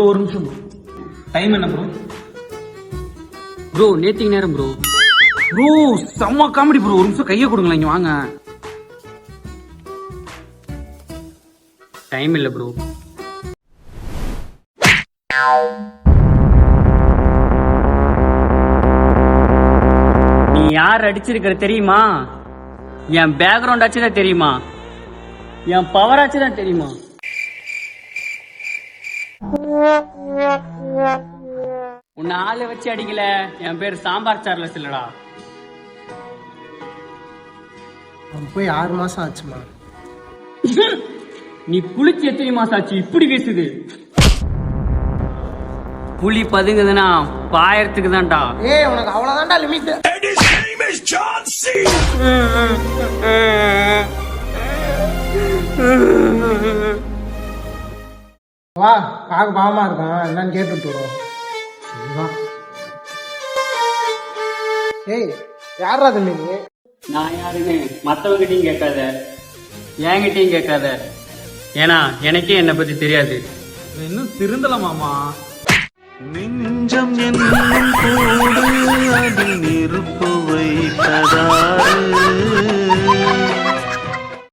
ஒரு நிமிஷம் டைம் என்ன ப்ரோ? ப்ரோ நேத்திக்கு நேரம் ப்ரோ. ப்ரோ செம்ம காமெடி ப்ரோ. ஒரு நிமிஷம் கையை கொடுங்களேன், இங்க வாங்க. டைம் இல்ல ப்ரோ. நீ யார் அடிச்சிருக்கிற தெரியுமா? என் பேக்ரவுண்ட் ஆச்சுதான் தெரியுமா? என் பவர் ஆச்சுதான் தெரியுமா? உன்னை ஆளை வச்சு அடிக்கல. என் பேர் சாம்பார் சார்லஸ் இல்லடா. போய் 6 மாசம் ஆச்சுமா. நீ குளிச்சு எத்தனை மாசம் ஆச்சு இப்படி பேசுது? புலி பதுங்குதுன்னா பாயறதுக்கு தான்டா. ஏய் உனக்கு அவ்வளவுதான்டா லிமிட். வா காக்கு பாவமா இருக்கான், என்னன்னு கேட்டுட்டு வரோம். ஏய் யாரா தம்பி நீ? நான் யாருன்னு மத்தவங்கிட்டையும் கேட்காத, என்கிட்டையும் கேட்காத. ஏன்னா எனக்கே என்னை பத்தி தெரியாது. இன்னும் திருந்தல மாமா. நெஞ்சம் என்னும் கூடு அதில் நெருப்பு வைப்பதால்